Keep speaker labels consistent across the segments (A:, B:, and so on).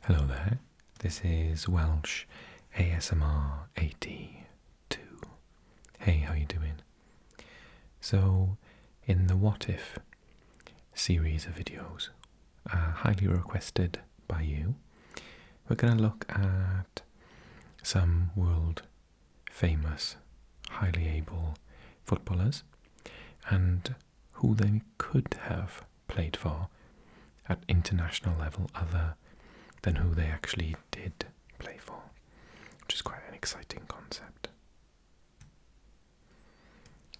A: Hello there, this is Welsh ASMR 82. Hey, how you doing? So, in the What If series of videos, highly requested by you, we're going to look at some world famous, highly able footballers and who they could have played for at international level other than who they actually did play for, which is quite an exciting concept.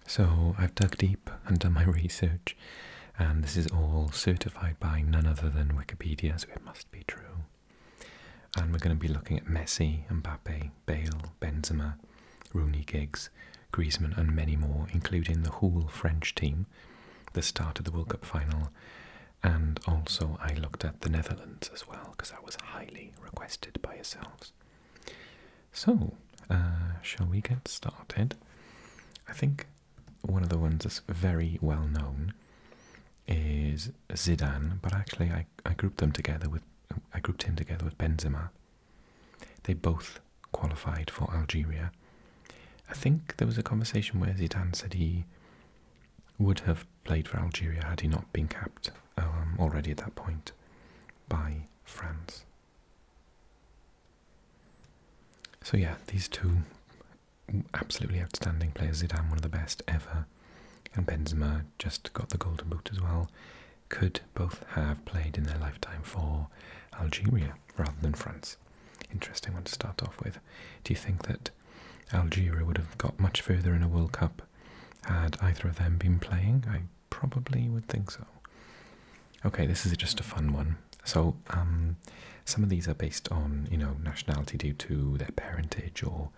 A: So I've dug deep and done my research, and this is all certified by none other than Wikipedia, so it must be true. And we're going to be looking at Messi, Mbappe, Bale, Benzema, Rooney, Giggs, Griezmann, and many more, including the whole French team, the start of the World Cup final. And also I looked at the Netherlands as well, because that was highly requested by yourselves. So, shall we get started? I think one of the ones that's very well known is Zidane, but actually I grouped him together with Benzema. They both qualified for Algeria. I think there was a conversation where Zidane said he would have played for Algeria had he not been capped already at that point by France. So yeah, these two absolutely outstanding players. Zidane, one of the best ever, and Benzema just got the golden boot as well. Could both have played in their lifetime for Algeria rather than France. Interesting one to start off with. Do you think that Algeria would have got much further in a World Cup had either of them been playing? I probably would think so. Okay, this is just a fun one. So, some of these are based on, nationality due to their parentage or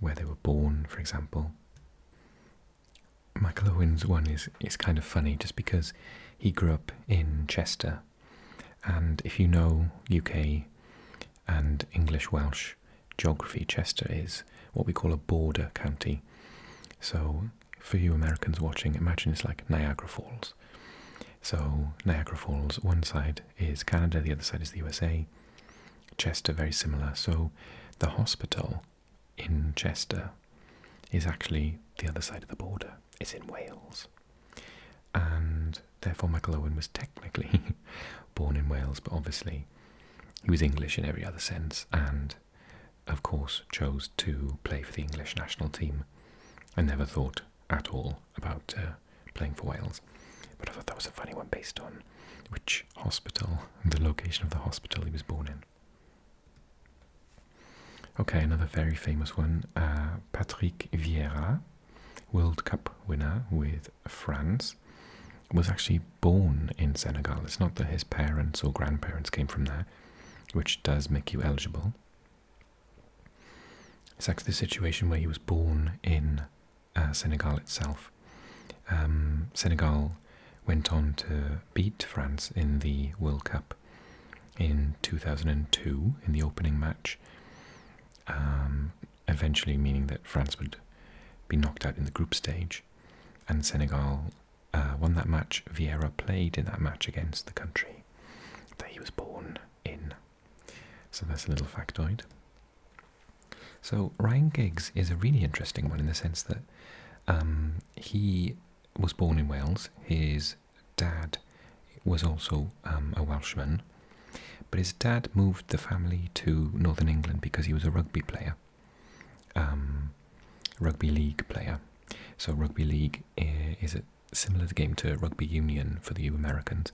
A: where they were born, for example. Michael Owen's one is kind of funny just because he grew up in Chester, and if you know UK and English Welsh geography, Chester is what we call a border county. So, for you Americans watching, imagine it's like Niagara Falls. So, Niagara Falls, one side is Canada, the other side is the USA. Chester, very similar. So, the hospital in Chester is actually the other side of the border. It's in Wales. And therefore, Michael Owen was technically born in Wales, but obviously he was English in every other sense, and of course chose to play for the English national team. I never thought at all about playing for Wales, but I thought that was a funny one based on which hospital, the location of the hospital he was born in. Okay, another very famous one, Patrick Vieira, World Cup winner with France, was actually born in Senegal. It's not that his parents or grandparents came from there, which does make you eligible. It's actually the situation where he was born in Senegal itself. Senegal went on to beat France in the World Cup in 2002 in the opening match, eventually meaning that France would be knocked out in the group stage, and Senegal won that match. Vieira played in that match against the country that he was born in. So that's a little factoid. So Ryan Giggs is a really interesting one in the sense that he was born in Wales. His dad was also a Welshman, but his dad moved the family to Northern England because he was a rugby player, rugby league player. So rugby league is a similar game to rugby union for you Americans.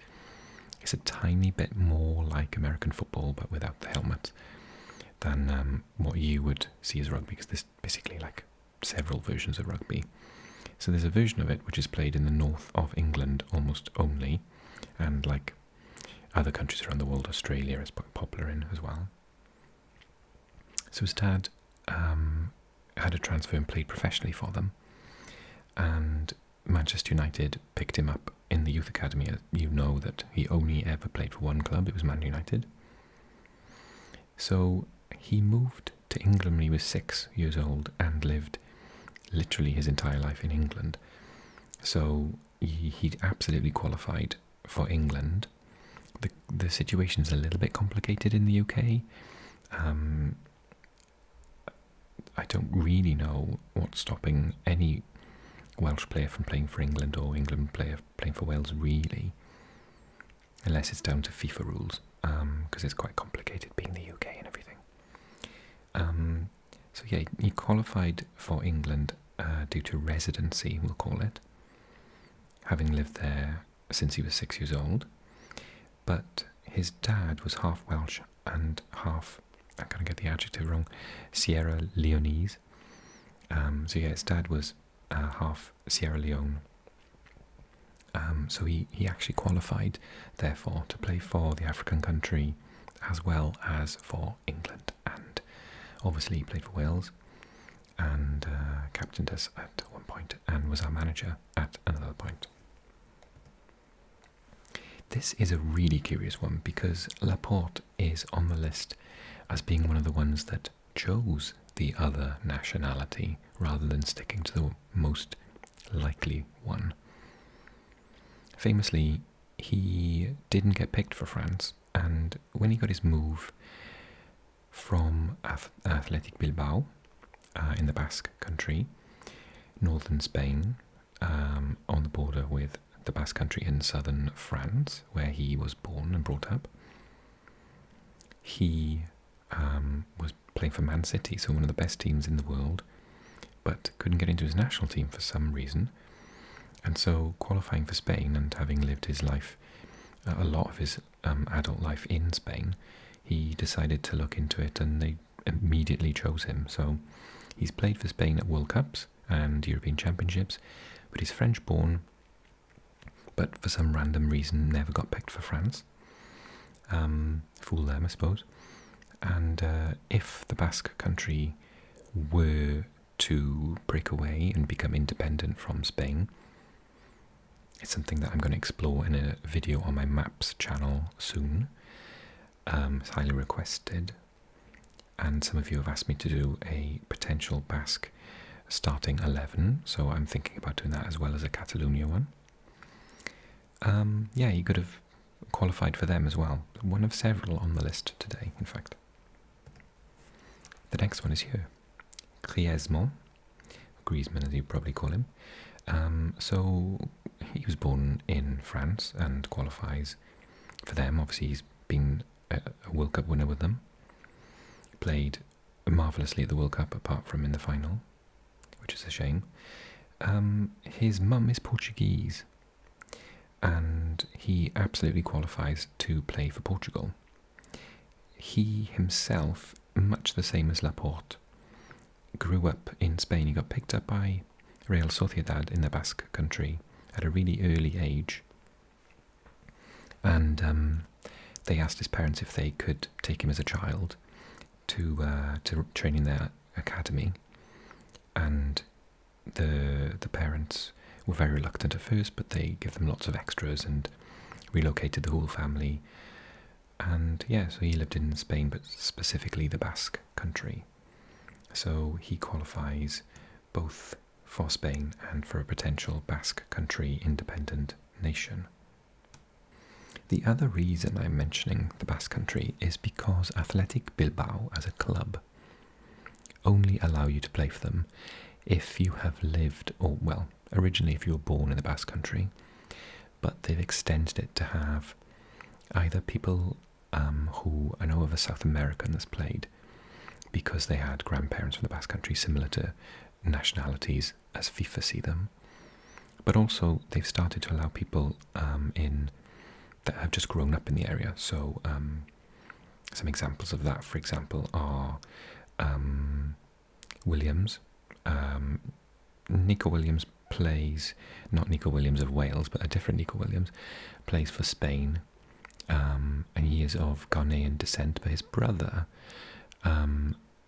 A: It's a tiny bit more like American football, but without the helmet, than what you would see as rugby, because there's basically like several versions of rugby. So there's a version of it which is played in the north of England almost only, and like other countries around the world, Australia is popular in as well. So his dad had a transfer and played professionally for them, and Manchester United picked him up in the youth academy. You know that he only ever played for one club, it was Man United. So he moved to England when he was 6 years old and lived literally his entire life in England. So he absolutely qualified for England, the situation's a little bit complicated in the UK. I don't really know what's stopping any Welsh player from playing for England or England player playing for Wales, really, unless it's down to FIFA rules, because it's quite complicated being the UK and everything. So yeah, he qualified for England due to residency, we'll call it, having lived there since he was 6 years old. But his dad was half Welsh and half, I'm going to get the adjective wrong, Sierra Leonese. So yeah, his dad was half Sierra Leone. So he actually qualified, therefore, to play for the African country as well as for England. And obviously he played for Wales and captained us at one point and was our manager at another point. This is a really curious one because Laporte is on the list as being one of the ones that chose the other nationality rather than sticking to the most likely one. Famously, he didn't get picked for France, and when he got his move from Athletic Bilbao in the Basque country, northern Spain, on the border with the Basque country in southern France, where he was born and brought up, he was playing for Man City, so one of the best teams in the world, but couldn't get into his national team for some reason. And so qualifying for Spain and having lived his life, a lot of his adult life in Spain, he decided to look into it and they immediately chose him. So he's played for Spain at World Cups and European Championships, but he's French born, but for some random reason never got picked for France. Fool them, I suppose. And if the Basque country were to break away and become independent from Spain, it's something that I'm going to explore in a video on my Maps channel soon. It's highly requested, and some of you have asked me to do a potential Basque starting 11, so I'm thinking about doing that as well as a Catalonia one. Yeah, he could have qualified for them as well. One of several on the list today, in fact. The next one is here. GRIEZMANN, Griezmann as you probably call him. So he was born in France and qualifies for them. Obviously he's been a World Cup winner with them. Played marvellously at the World Cup apart from in the final, which is a shame. His mum is Portuguese and he absolutely qualifies to play for Portugal. He himself, much the same as Laporte, grew up in Spain. He got picked up by Real Sociedad in the Basque country at a really early age, and they asked his parents if they could take him as a child to train in their academy, and the parents were very reluctant at first, but they gave them lots of extras and relocated the whole family. And yeah, so he lived in Spain, but specifically the Basque country. So he qualifies both for Spain and for a potential Basque country independent nation. The other reason I'm mentioning the Basque country is because Athletic Bilbao as a club only allow you to play for them if you have lived, or well, originally if you were born in the Basque country, but they've extended it to have either people who, I know of a South American that's played because they had grandparents from the Basque country, similar to nationalities as FIFA see them, but also they've started to allow people that have just grown up in the area. So some examples of that, for example, are Williams. Nico Williams plays, not Nico Williams of Wales, but a different Nico Williams, plays for Spain, and he is of Ghanaian descent, but his brother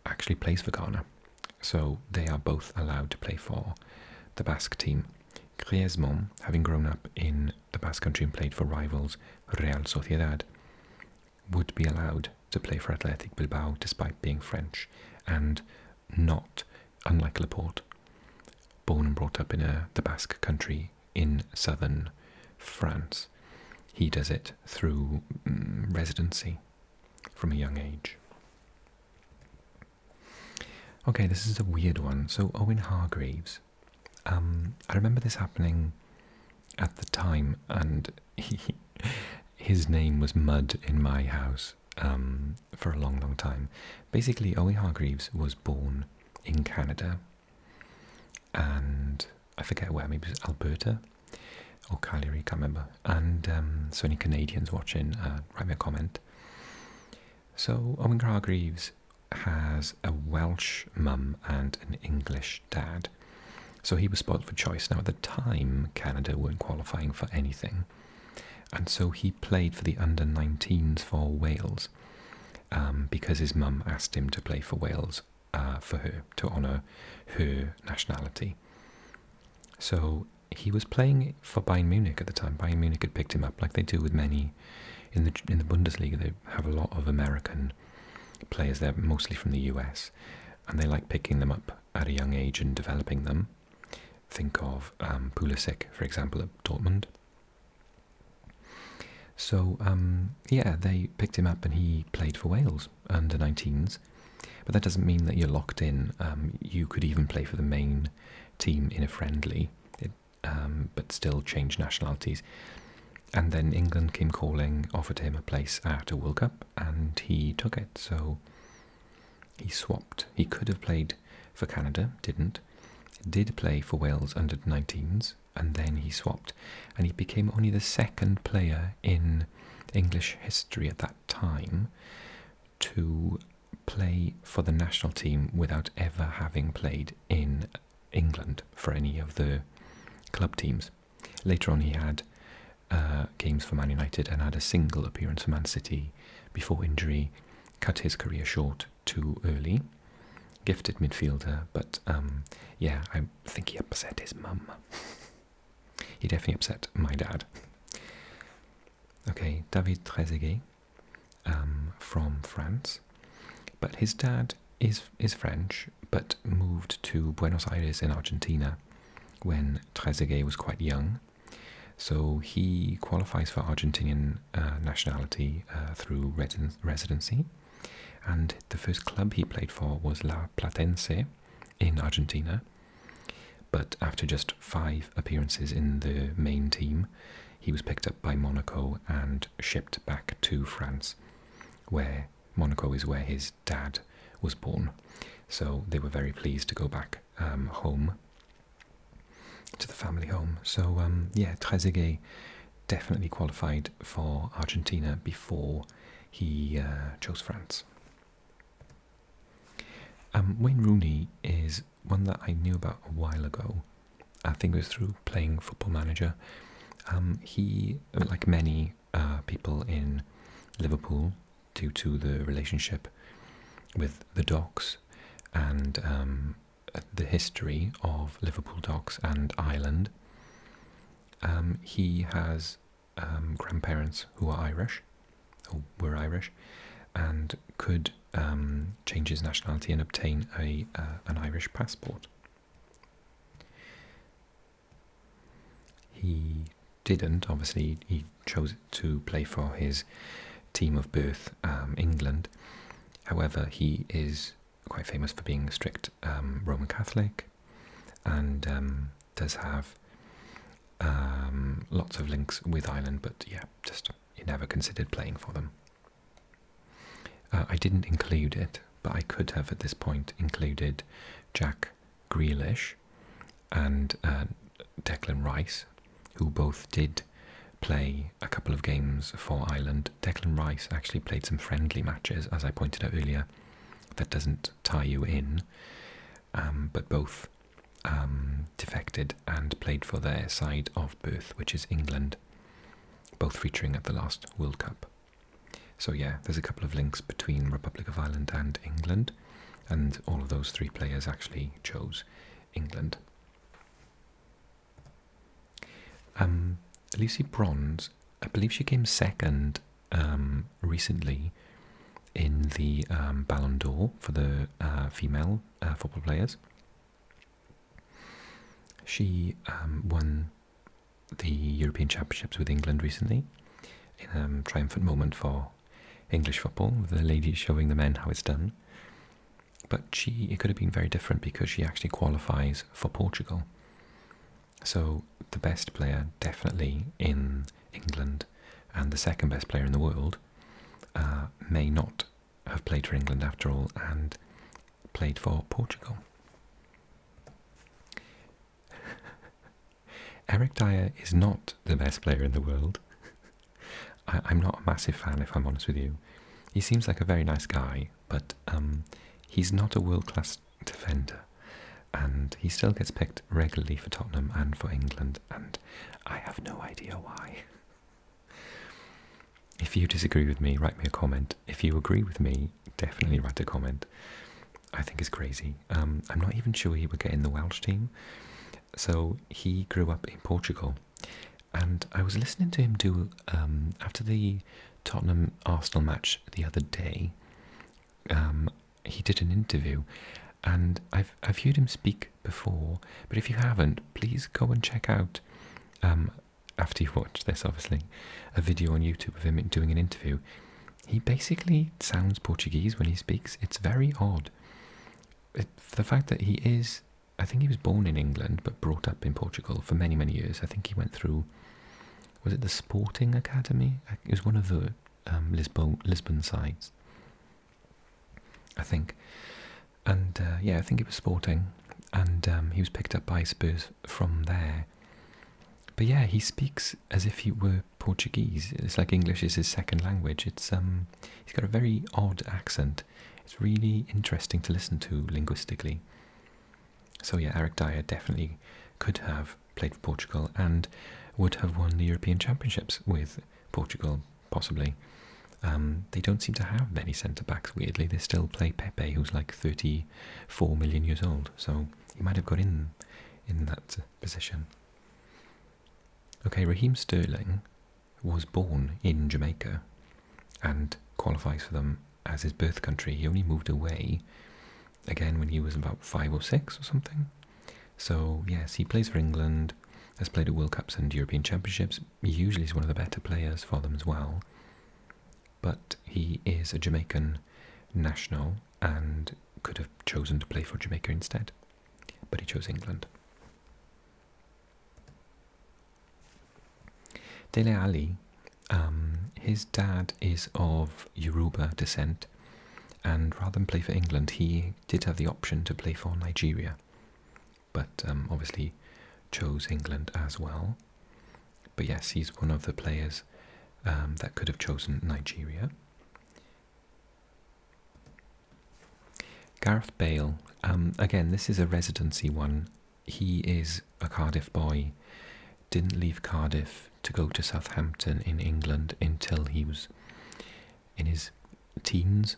A: actually plays for Ghana. So they are both allowed to play for the Basque team. GRIEZMANN, having grown up in the Basque country and played for rivals Real Sociedad, would be allowed to play for Athletic Bilbao despite being French, and not, unlike Laporte, born and brought up in the Basque country in southern France. he does it through residency from a young age. Okay, this is a weird one. So Owen Hargreaves, I remember this happening at the time, and his name was mud in my house for a long, long time. Basically, Owen Hargreaves was born in Canada, and I forget where, maybe it was Alberta or Calgary, can't remember. And so any Canadians watching, write me a comment. So Owen Hargreaves has a Welsh mum and an English dad. So he was spoiled for choice. Now at the time, Canada weren't qualifying for anything. And so he played for the under-19s for Wales because his mum asked him to play for Wales for her, to honour her nationality. So he was playing for Bayern Munich at the time. Bayern Munich had picked him up, like they do with many in the Bundesliga. They have a lot of American players there, mostly from the US, and they like picking them up at a young age and developing them. Think of Pulisic, for example, at Dortmund. So yeah, they picked him up and he played for Wales under 19s. But that doesn't mean that you're locked in. You could even play for the main team in a friendly, but still change nationalities. And then England came calling, offered him a place at a World Cup, and he took it. So he swapped. He could have played for Canada, didn't. Did play for Wales under 19s, and then he swapped. And he became only the second player in English history at that time to play for the national team without ever having played in England for any of the club teams. Later on he had games for Man United and had a single appearance for Man City before injury cut his career short too early. Gifted midfielder, but yeah, I think he upset his mum. He definitely upset my dad. Okay, David Trezeguet from France, but his dad is French, but moved to Buenos Aires in Argentina when Trezeguet was quite young. So he qualifies for Argentinian nationality through residency, and the first club he played for was La Platense in Argentina. But after just 5 appearances in the main team, he was picked up by Monaco and shipped back to France, where Monaco is where his dad was born. So they were very pleased to go back home, to the family home. So yeah, Trezeguet definitely qualified for Argentina before he chose France. Wayne Rooney is one that I knew about a while ago. I think it was through playing Football Manager. He, like many people in Liverpool, due to the relationship with the docks and the history of Liverpool docks and Ireland, he has grandparents who are Irish, or were Irish, and could change his nationality and obtain an Irish passport. He didn't, obviously. He chose to play for his team of birth, England. However, he is quite famous for being a strict Roman Catholic, and does have lots of links with Ireland, but yeah, just he never considered playing for them. I didn't include it, but I could have at this point included Jack Grealish and Declan Rice, who both did play a couple of games for Ireland. Declan Rice actually played some friendly matches, as I pointed out earlier. That doesn't tie you in, but both defected and played for their side of birth, which is England, both featuring at the last World Cup. So yeah, there's a couple of links between Republic of Ireland and England, and all of those 3 players actually chose England. Lucy Bronze, I believe she came second recently in the Ballon d'Or for the female football players. She won the European Championships with England recently, triumphant moment for English football, with the ladies showing the men how it's done. But it could have been very different because she actually qualifies for Portugal. So the best player definitely in England and the second best player in the world may not have played for England after all and played for Portugal. Eric Dier is not the best player in the world. I'm not a massive fan, if I'm honest with you. He seems like a very nice guy, but he's not a world-class defender. And he still gets picked regularly for Tottenham and for England, and I have no idea why. If you disagree with me, write me a comment. If you agree with me, definitely write a comment. I think it's crazy. I'm not even sure he would get in the Welsh team. So he grew up in Portugal, and I was listening to him do, after the Tottenham-Arsenal match the other day, he did an interview, and I've heard him speak before, but if you haven't, please go and check out, after you've watched this obviously, a video on YouTube of him doing an interview. He basically sounds Portuguese when he speaks. It's very odd. The fact that he is, I think he was born in England but brought up in Portugal for many, many years. I think he went through, was it the Sporting Academy? It was one of the Lisbon sides, I think. And yeah, I think it was Sporting, and he was picked up by Spurs from there. But yeah, he speaks as if he were Portuguese. It's like English is his second language. It's he's got a very odd accent. It's really interesting to listen to linguistically. So yeah, Eric Dier definitely could have played for Portugal and would have won the European Championships with Portugal, possibly. They don't seem to have many centre-backs, weirdly. They still play Pepe, who's like 34 million years old, so he might have got in that position. Okay, Raheem Sterling was born in Jamaica and qualifies for them as his birth country. He only moved away again when he was about 5 or 6 or something. So yes, he plays for England, has played at World Cups and European Championships. He usually is one of the better players for them as well. But he is a Jamaican national and could have chosen to play for Jamaica instead. But he chose England. Dele Alli, his dad is of Yoruba descent, and rather than play for England, he did have the option to play for Nigeria, but obviously chose England as well. But yes, he's one of the players that could have chosen Nigeria. Gareth Bale, again, this is a residency one. He is a Cardiff boy, didn't leave Cardiff to go to Southampton in England until he was in his teens.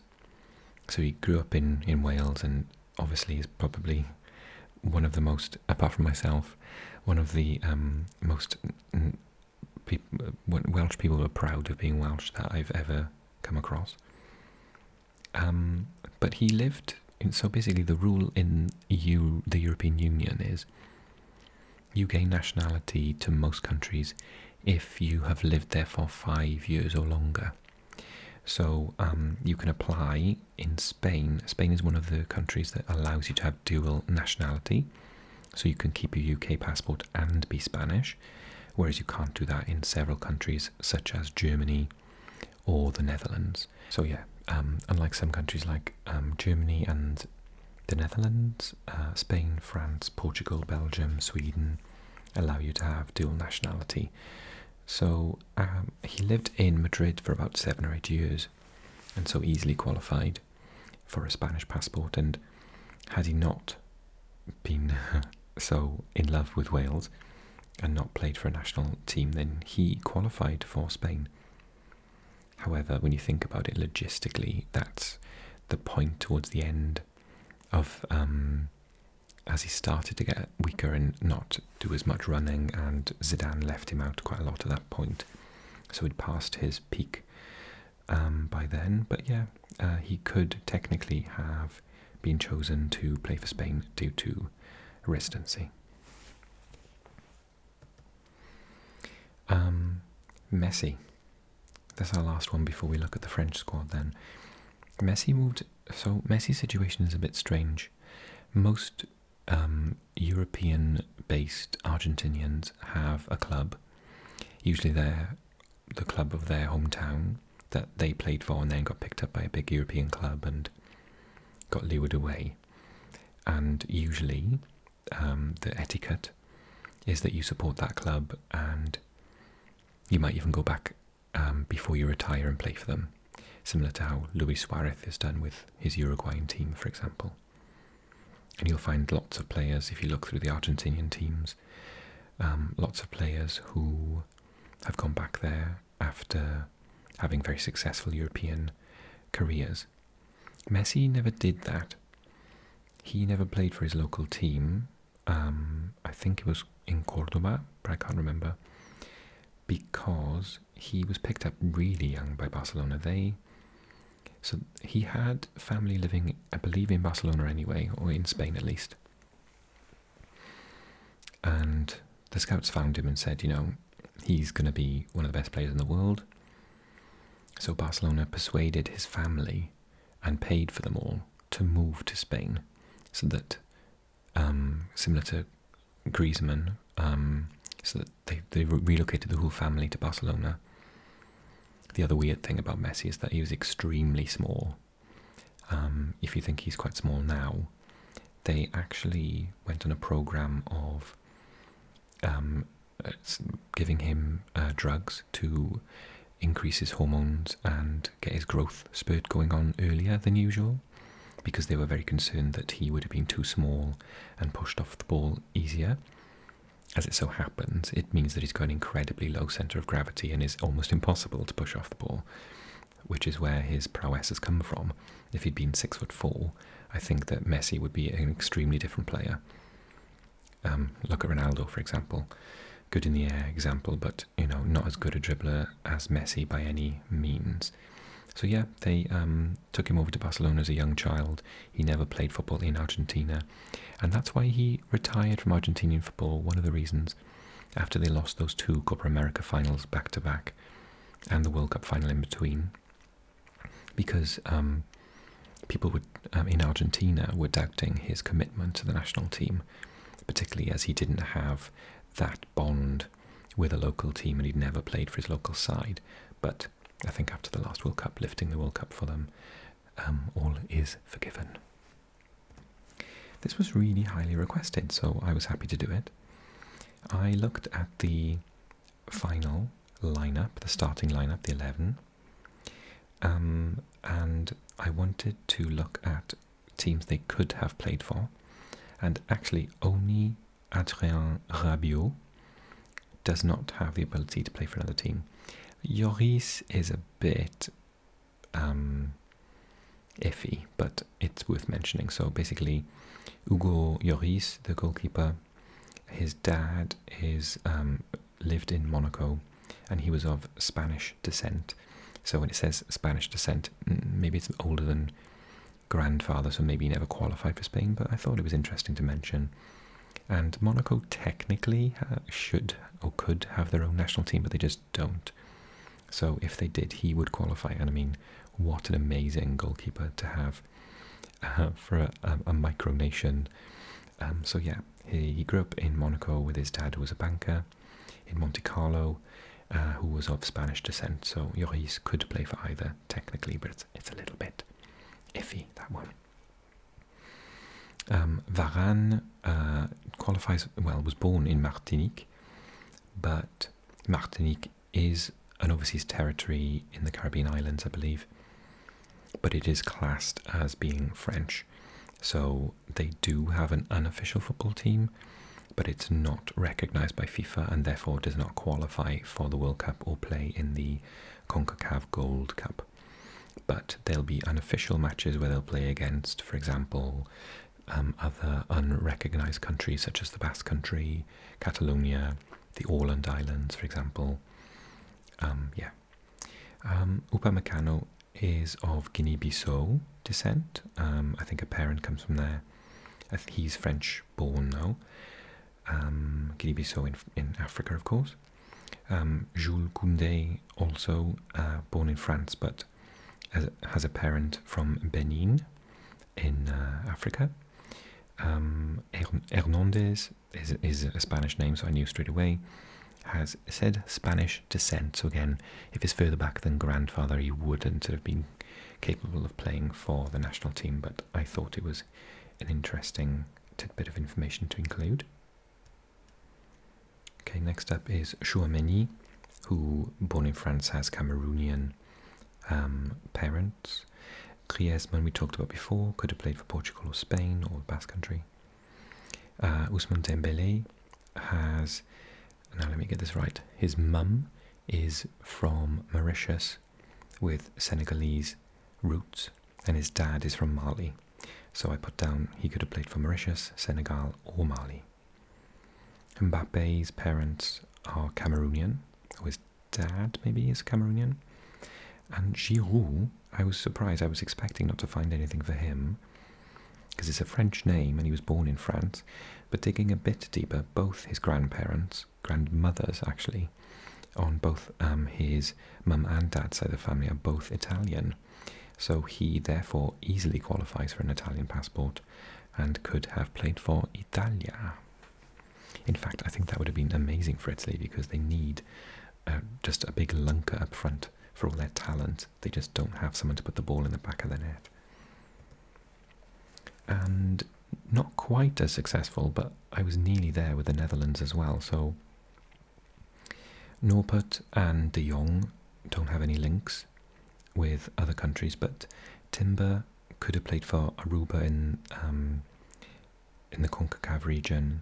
A: So he grew up in Wales, and obviously is probably one of the most, apart from myself, one of the most Welsh people are proud of being Welsh that I've ever come across. But he lived, so basically the rule in the European Union is you gain nationality to most countries if you have lived there for 5 years or longer. So you can apply in Spain. Spain is one of the countries that allows you to have dual nationality. So you can keep your UK passport and be Spanish, whereas you can't do that in several countries such as Germany or the Netherlands. So yeah, unlike some countries like Germany and the Netherlands, Spain, France, Portugal, Belgium, Sweden allow you to have dual nationality. So he lived in Madrid for about 7 or 8 years, and so easily qualified for a Spanish passport. And had he not been so in love with Wales and not played for a national team, then he qualified for Spain. However, when you think about it logistically, that's the point towards the end of as he started to get weaker and not do as much running, and Zidane left him out quite a lot at that point. So he'd passed his peak by then. But yeah, he could technically have been chosen to play for Spain due to residency. Messi. that's our last one before we look at the French squad then. Messi moved, so Messi's situation is a bit strange. Most European-based Argentinians have a club. Usually they're the club of their hometown that they played for and then got picked up by a big European club and got lured away. And usually the etiquette is that you support that club and you might even go back before you retire and play for them, similar to how Luis Suarez has done with his Uruguayan team, for example. And you'll find lots of players, if you look through the Argentinian teams, lots of players who have gone back there after having very successful European careers. Messi never did that. He never played for his local team. I think it was in Cordoba, but I can't remember, because he was picked up really young by Barcelona. So he had family living, I believe, in Barcelona anyway, or in Spain at least. And the scouts found him and said, you know, he's going to be one of the best players in the world. So Barcelona persuaded his family and paid for them all to move to Spain, so that, similar to GRIEZMANN, so that they relocated the whole family to Barcelona. The other weird thing about Messi is that he was extremely small. If you think he's quite small now, they actually went on a program of giving him drugs to increase his hormones and get his growth spurt going on earlier than usual, because they were very concerned that he would have been too small and pushed off the ball easier. As it so happens, it means that he's got an incredibly low centre of gravity and is almost impossible to push off the ball, which is where his prowess has come from. If he'd been 6'4", I think that Messi would be an extremely different player. Look at Ronaldo, for example. Good in the air example, but you know, not as good a dribbler as Messi by any means. So yeah, they took him over to Barcelona as a young child. He never played football in Argentina, and that's why he retired from Argentinian football. One of the reasons, after they lost those 2 Copa America finals back-to-back, and the World Cup final in between, because people would, in Argentina were doubting his commitment to the national team, particularly as he didn't have that bond with a local team and he'd never played for his local side. But I think after the last World Cup, lifting the World Cup for them, all is forgiven. This was really highly requested, so I was happy to do it. I looked at the final lineup, the starting lineup, the 11, and I wanted to look at teams they could have played for, and actually only Adrien Rabiot does not have the ability to play for another team. Lloris is a bit iffy, but it's worth mentioning. So basically, Hugo Lloris, the goalkeeper, his dad lived in Monaco, and he was of Spanish descent. So when it says Spanish descent, maybe it's older than grandfather, so maybe he never qualified for Spain, but I thought it was interesting to mention. And Monaco technically should or could have their own national team, but they just don't. So if they did, he would qualify. And I mean, what an amazing goalkeeper to have for a micronation. So yeah, he grew up in Monaco with his dad, who was a banker, in Monte Carlo, who was of Spanish descent. So Lloris could play for either technically, but it's a little bit iffy, that one. Varane qualifies, well, was born in Martinique, but Martinique is an overseas territory in the Caribbean islands, I believe, but it is classed as being French. So they do have an unofficial football team, but it's not recognised by FIFA and therefore does not qualify for the World Cup or play in the CONCACAF Gold Cup. But there'll be unofficial matches where they'll play against, for example, other unrecognised countries such as the Basque Country, Catalonia, the Åland Islands, for example. Upamecano is of Guinea-Bissau descent. I think a parent comes from there. He's French-born now. Guinea-Bissau in Africa, of course. Jules Koundé, also born in France, but has a parent from Benin in Africa. Hernandez is a Spanish name, so I knew straight away. Has said Spanish descent, so again, if he's further back than grandfather, he wouldn't have been capable of playing for the national team, but I thought it was an interesting tidbit of information to include. Okay, next up is Chouameni, who, born in France, has Cameroonian parents. GRIEZMANN, we talked about before, could have played for Portugal or Spain or the Basque Country. Ousmane Dembélé has, now let me get this right, his mum is from Mauritius with Senegalese roots, and his dad is from Mali. So I put down he could have played for Mauritius, Senegal or Mali. Mbappe's parents are Cameroonian, or his dad maybe is Cameroonian. And Giroud, I was surprised, I was expecting not to find anything for him, because it's a French name and he was born in France, but digging a bit deeper, both his grandmothers actually, on both his mum and dad's side of the family are both Italian, so he therefore easily qualifies for an Italian passport and could have played for Italia. In fact, I think that would have been amazing for Italy, because they need just a big lunker up front for all their talent. They just don't have someone to put the ball in the back of the net. And not quite as successful, but I was nearly there with the Netherlands as well. So Noppert and De Jong don't have any links with other countries, but Timber could have played for Aruba in the CONCACAF region,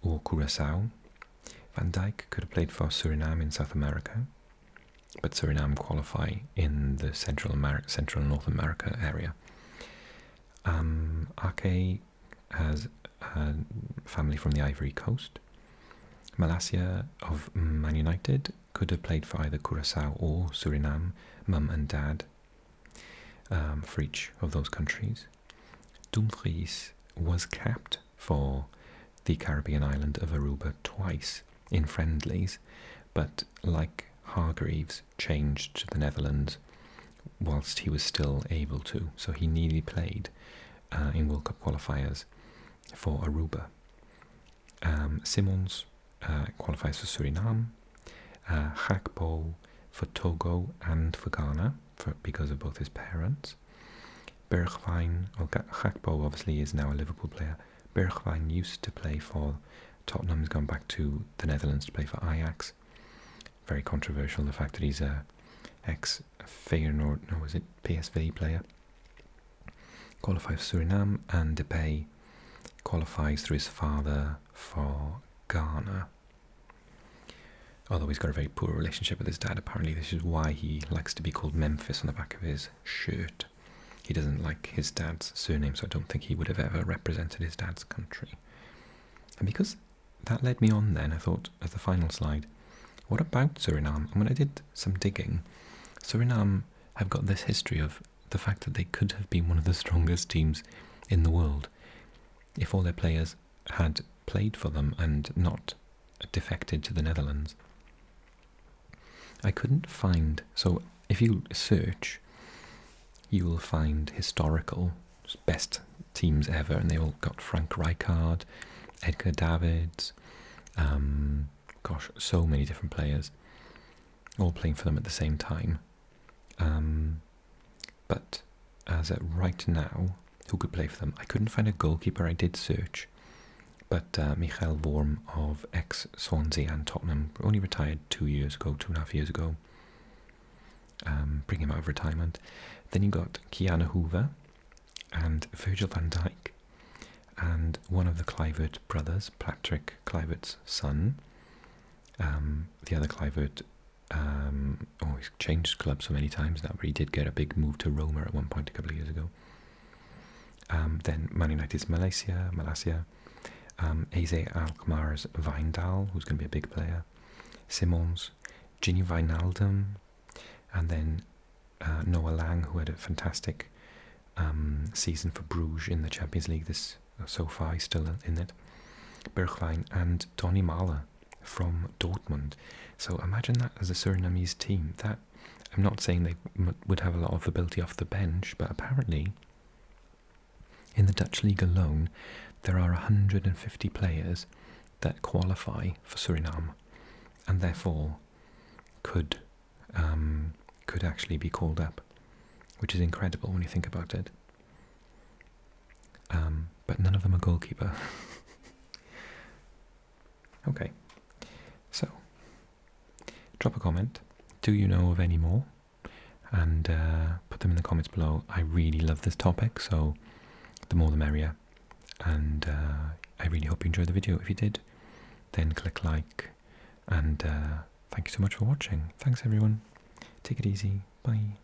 A: or Curaçao. Van Dijk could have played for Suriname in South America, but Suriname qualify in the Central and North America area. Ake has a family from the Ivory Coast. Malacia of Man United could have played for either Curaçao or Suriname, mum and dad, for each of those countries. Dumfries was capped for the Caribbean island of Aruba twice in friendlies, but like Hargreaves, changed to the Netherlands whilst he was still able to, so he nearly played in World Cup qualifiers for Aruba. Simons qualifies for Suriname, Gakpo for Togo and for Ghana because of both his parents. Bergwijn, well, Gakpo obviously is now a Liverpool player. Bergwijn used to play for Tottenham, has gone back to the Netherlands to play for Ajax. Very controversial, the fact that he's a ex-Feyenoord, no, was it PSV player. Qualifies for Suriname, and Depay qualifies through his father for Ghana. Although he's got a very poor relationship with his dad, apparently this is why he likes to be called Memphis on the back of his shirt. He doesn't like his dad's surname, so I don't think he would have ever represented his dad's country. And because that led me on then, I thought, as the final slide, what about Suriname? And when I did some digging, Suriname have got this history of the fact that they could have been one of the strongest teams in the world if all their players had played for them and not defected to the Netherlands. I couldn't find, so if you search, you will find historical best teams ever, and they all got Frank Rijkaard, Edgar Davids, gosh, so many different players, all playing for them at the same time. But as of right now, who could play for them? I couldn't find a goalkeeper. I did search, but Michael Worm of ex-Swansea and Tottenham, only retired 2.5 years ago. Bring him out of retirement. Then you got Kiana Hoover and Virgil van Dijk, and one of the Kluivert brothers, Patrick Kluivert's son. The other Kluivert, he's changed clubs so many times now, but he did get a big move to Roma at one point a couple of years ago. Then Man United's Malacia, Eze Alkmaar's Wijndal, who's going to be a big player, Simons, Gini Wijnaldum, and then Noah Lang, who had a fantastic season for Bruges in the Champions League so far, he's still in it, Bergwijn, and Donny Malen, from Dortmund. So imagine that as a Surinamese team. That, I'm not saying they would have a lot of ability off the bench, but apparently in the Dutch league alone there are 150 players that qualify for Suriname and therefore could actually be called up, which is incredible when you think about it. But none of them are goalkeeper. Okay, so drop a comment. Do you know of any more? And put them in the comments below. I really love this topic, so the more the merrier. And I really hope you enjoyed the video. If you did, then click like. And thank you so much for watching. Thanks everyone. Take it easy. Bye.